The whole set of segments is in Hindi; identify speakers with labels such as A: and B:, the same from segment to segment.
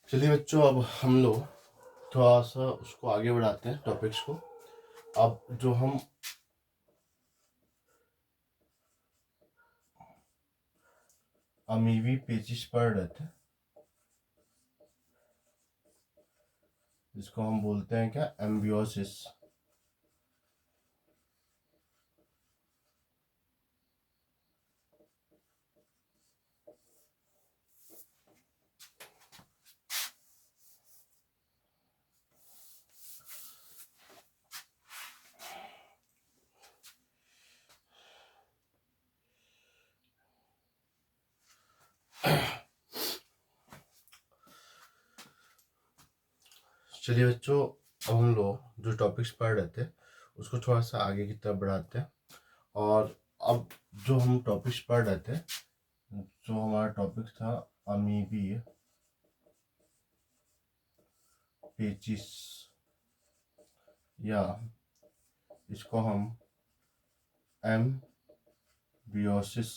A: चलिए बच्चों, अब हम लोग थोड़ा सा उसको आगे बढ़ाते हैं टॉपिक्स को। अब जो हम अमीबी पेचिश पढ़ रहे थे, जिसको हम बोलते हैं क्या, एम्बियोसिस। चलिए बच्चों, अब हम लोग जो टॉपिक्स पढ़ रहे थे उसको थोड़ा सा आगे की तरफ बढ़ाते हैं। और अब जो हम टॉपिक्स पढ़ रहे थे, जो हमारा टॉपिक था अमीबी पेचिस, या इसको हम एम्बियोसिस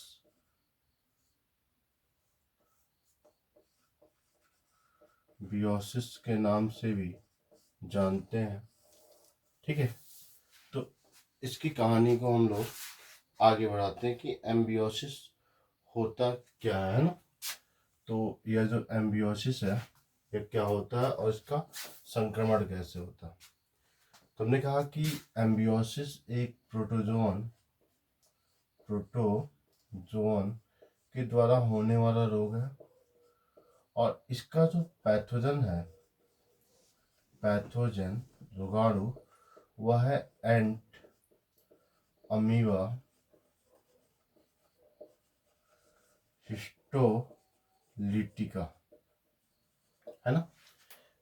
A: बियोसिस के नाम से भी जानते हैं। ठीक है, तो इसकी कहानी को हम लोग आगे बढ़ाते हैं कि एम्बियोसिस होता क्या है ना। तो यह जो एम्बियोसिस है, ये क्या होता है और इसका संक्रमण कैसे होता है। तो हमने कहा कि एम्बियोसिस एक प्रोटोजोन के द्वारा होने वाला रोग है, और इसका जो पैथोजन रोगाणु वह है एंट अमीबा हिस्टोलिटिका, है ना।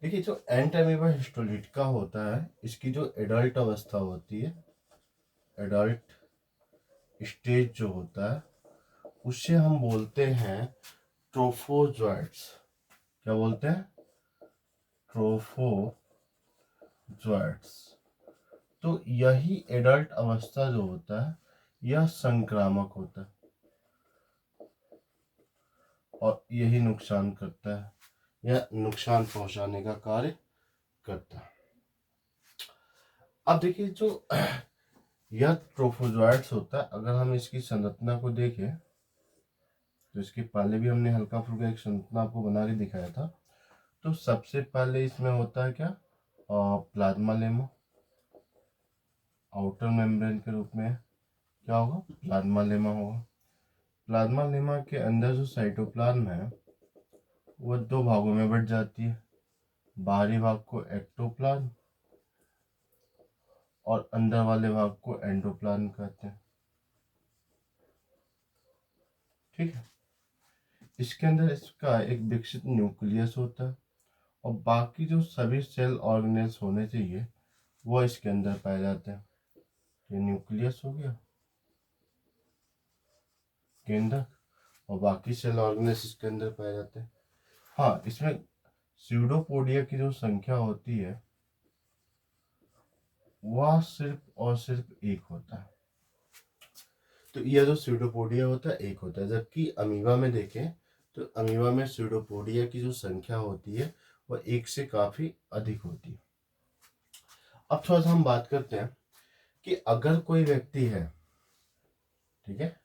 A: देखिए, जो एंट अमीबा हिस्टोलिटिका होता है, इसकी जो एडल्ट अवस्था होती है, एडल्ट स्टेज जो होता है, उसे हम बोलते हैं ट्रोफोजोइट्स। क्या बोलते हैं? ट्रोफोजोइट्स। तो यही एडल्ट अवस्था जो होता है, यह संक्रामक होता है और यही नुकसान करता है, यह नुकसान पहुंचाने का कार्य करता है। अब देखिए, जो यह ट्रोफोजोइट्स होता है, अगर हम इसकी संरचना को देखें तो इसके पहले भी हमने हल्का फुल्का एक संरचना आपको बना के दिखाया था। तो सबसे पहले इसमें होता है क्या, प्लाज्मा लेमा। आउटर मेम्ब्रेन के रूप में क्या होगा, प्लाज्मा लेमा होगा। प्लाज्मा लेमा के अंदर जो साइटोप्लाज्म है वो दो भागों में बट जाती है। बाहरी भाग को एक्टोप्लाज्म और अंदर वाले भाग को एंडोप्लाज्म कहते हैं। ठीक है, इसके अंदर इसका एक विकसित न्यूक्लियस होता है, और बाकी जो सभी सेल ऑर्गेनेल्स होने चाहिए वो इसके अंदर पाए जाते हैं। ये न्यूक्लियस हो गया, केंद्रक, और बाकी सेल ऑर्गेनेल्स इसके अंदर पाए जाते हैं। हाँ, इसमें स्यूडोपोडिया की जो संख्या होती है वह सिर्फ और सिर्फ एक होता है। तो यह जो स्यूडोपोडिया होता है एक होता है, जबकि अमीबा में देखें तो अमीबा में स्यूडोपोडिया की जो संख्या होती है वह एक से काफी अधिक होती है। अब थोड़ा सा हम बात करते हैं कि अगर कोई व्यक्ति है, ठीक है,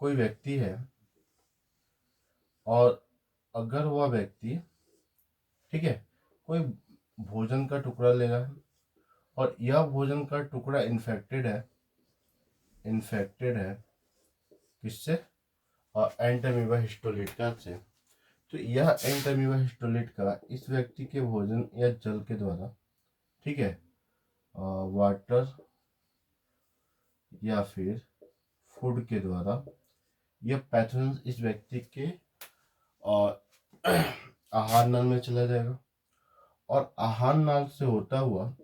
A: कोई व्यक्ति है और अगर वह व्यक्ति, ठीक है, कोई भोजन का टुकड़ा ले रहा है और यह भोजन का टुकड़ा इन्फेक्टेड है किससे, और एंटामीबा हिस्टोलिटिका से। तो यह एंटामीबा हिस्टोलिटिका इस व्यक्ति के भोजन या जल के द्वारा, ठीक है, वाटर या फिर फूड के द्वारा यह पैथोजन इस व्यक्ति के और आहार नल में चला जाएगा, और आहार नल से होता हुआ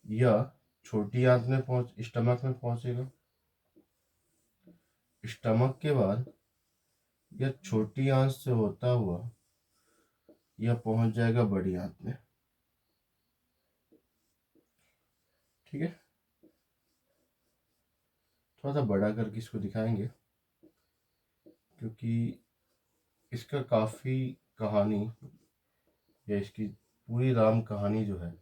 A: यह छोटी आंत में स्टमक में पहुंचेगा। स्टमक के बाद यह छोटी आंत से होता हुआ यह पहुंच जाएगा बड़ी आंत में। ठीक है, थोड़ा सा बड़ा करके इसको दिखाएंगे, क्योंकि इसका काफ़ी कहानी या इसकी पूरी राम कहानी जो है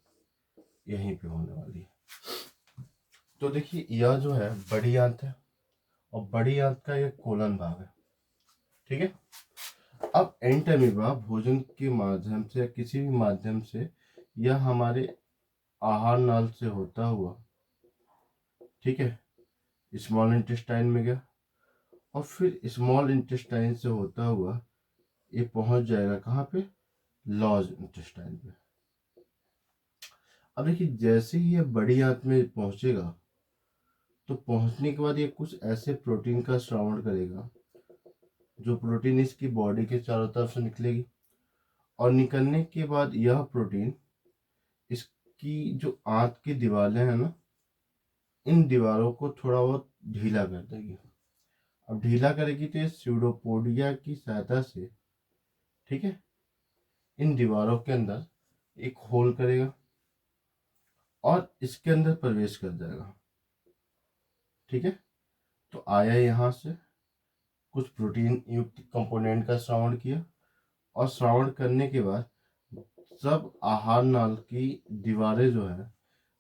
A: यहीं पे होने वाली है। तो देखिए यह जो है बड़ी आंत है और बड़ी आंत का एक कोलन भाग है, ठीक है। अब एंट अमीबा भोजन के माध्यम से या किसी भी माध्यम से यह हमारे आहार नाल से होता हुआ, ठीक है, स्मॉल इंटेस्टाइन में गया और फिर स्मॉल इंटेस्टाइन से होता हुआ ये पहुंच जाएगा कहाँ पे, लार्ज इंटेस्टाइन पे। अब देखिए जैसे ही ये बड़ी आंत में पहुंचेगा तो पहुंचने के बाद ये कुछ ऐसे प्रोटीन का श्रवण करेगा जो प्रोटीन इसकी बॉडी के चारों तरफ से निकलेगी और निकलने के बाद यह प्रोटीन इसकी जो आंत की दीवारें हैं ना, इन दीवारों को थोड़ा बहुत ढीला कर देगी। अब ढीला करेगी तो ये स्यूडोपोडिया की सहायता से, ठीक है, इन दीवारों के अंदर एक होल करेगा और इसके अंदर प्रवेश कर जाएगा, ठीक है। तो आया यहाँ से कुछ प्रोटीन युक्त कंपोनेंट का श्रवण किया और श्रवण करने के बाद सब आहार नाल की दीवारें जो है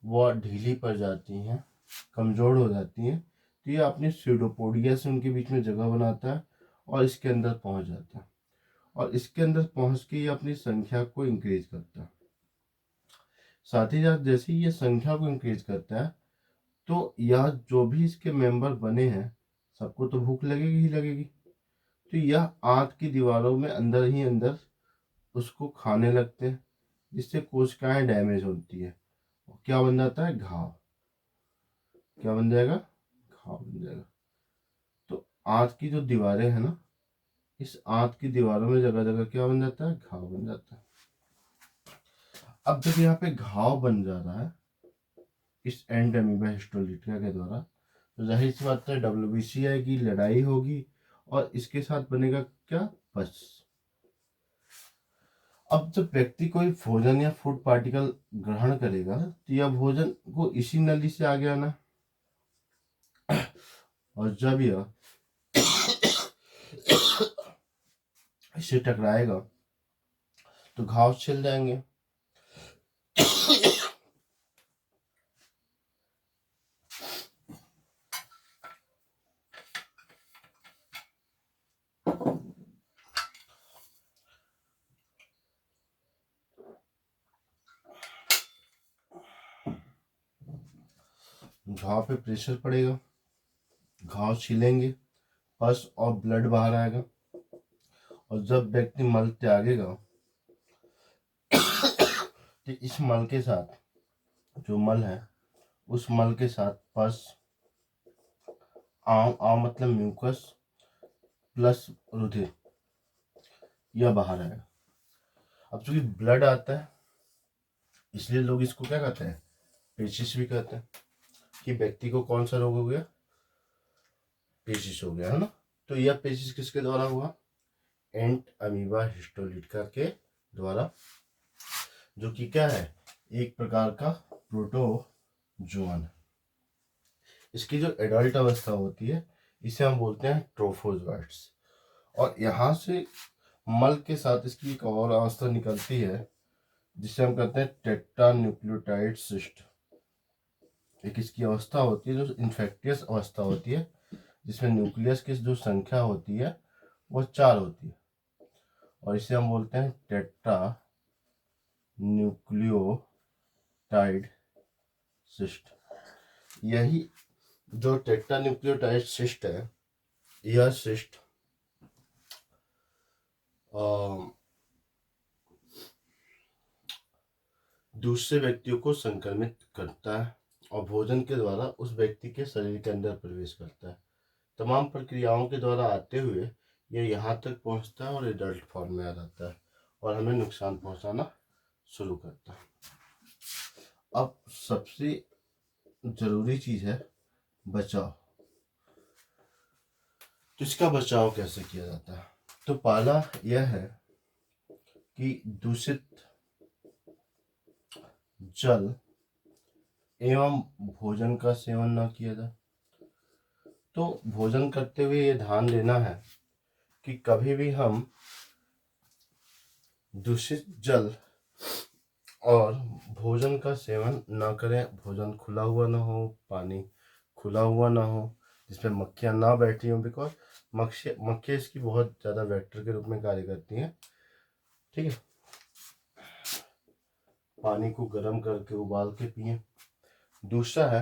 A: वह ढीली पड़ जाती हैं, कमज़ोर हो जाती हैं। तो ये अपनी स्यूडोपोडिया से उनके बीच में जगह बनाता है और इसके अंदर पहुंच जाता है और इसके अंदर पहुंच के ये अपनी संख्या को इंक्रीज करता है। साथ ही साथ जैसे ही ये संख्या को इंक्रीज करता है तो यह जो भी इसके मेंबर बने हैं सबको तो भूख लगेगी ही लगेगी। तो यह आंत की दीवारों में अंदर ही अंदर उसको खाने लगते हैं जिससे कोशिकाएं डैमेज होती है और क्या बन जाता है, घाव। क्या बन जाएगा, घाव बन जाएगा। तो आंत की जो दीवारें हैं ना, इस आंत की दीवारों में जगह जगह क्या बन जाता है, घाव बन जाता है। अब जब यहाँ पे घाव बन जा रहा है इस एंड अमीबा हिस्टोलिटिका के द्वारा तो जाहिर सी बात है WBC आएगी, लड़ाई होगी और इसके साथ बनेगा क्या, पस। अब जब व्यक्ति कोई भोजन या फूड पार्टिकल ग्रहण करेगा तो यह भोजन को इसी नली से आगे आना और जब यह इसे टकराएगा तो घाव छिल जाएंगे। घाव पे प्रेशर पड़ेगा, घाव छिलेंगे, पस और ब्लड बाहर आएगा और जब व्यक्ति मल त्यागेगा तो इस मल के साथ जो मल है उस मल के साथ पस, आम मतलब म्यूकस प्लस रुधिर यह बाहर आएगा। अब चूंकि ब्लड आता है इसलिए लोग इसको क्या कहते हैं, पेचिश भी कहते हैं कि व्यक्ति को कौन सा रोग हो गया, पेचिश हो गया, है ना। तो यह पेचिश किसके द्वारा हुआ, एंट अमीबा हिस्टोलिटिका के द्वारा, जो कि क्या है, एक प्रकार का प्रोटोजोअन है। इसकी जो एडल्ट अवस्था होती है इसे हम बोलते हैं ट्रोफोजोइट्स और यहाँ से मल के साथ इसकी एक और अवस्था निकलती है जिसे हम कहते हैं टेट्रा न्यूक्लियोटाइड सिस्ट। एक इसकी अवस्था होती है जो इन्फेक्टियस अवस्था होती है जिसमें न्यूक्लियस की जो संख्या होती है वो 4 होती है और इसे हम बोलते हैं टेट्रा न्यूक्लियोटाइड सिस्ट। यही जो टेट्रा न्यूक्लियोटाइड सिस्ट है यह सिस्ट दूसरे व्यक्तियों को संक्रमित करता है और भोजन के द्वारा उस व्यक्ति के शरीर के अंदर प्रवेश करता है। तमाम प्रक्रियाओं के द्वारा आते हुए यह यहाँ तक पहुँचता है और एडल्ट फॉर्म में आ जाता है और हमें नुकसान पहुँचाना शुरू करता है। अब सबसे जरूरी चीज है बचाव। तो इसका बचाव कैसे किया जाता है, तो पहला यह है कि दूषित जल एवं भोजन का सेवन न किया जाए। तो भोजन करते हुए ये ध्यान देना है कि कभी भी हम दूषित जल और भोजन का सेवन ना करें। भोजन खुला हुआ ना हो, पानी खुला हुआ ना हो जिसमें मक्खियाँ ना बैठी हों, बिकॉज मक्खियाँ इसकी बहुत ज़्यादा वेक्टर के रूप में कार्य करती हैं। ठीक है, पानी को गर्म करके उबाल के पिएं। दूसरा है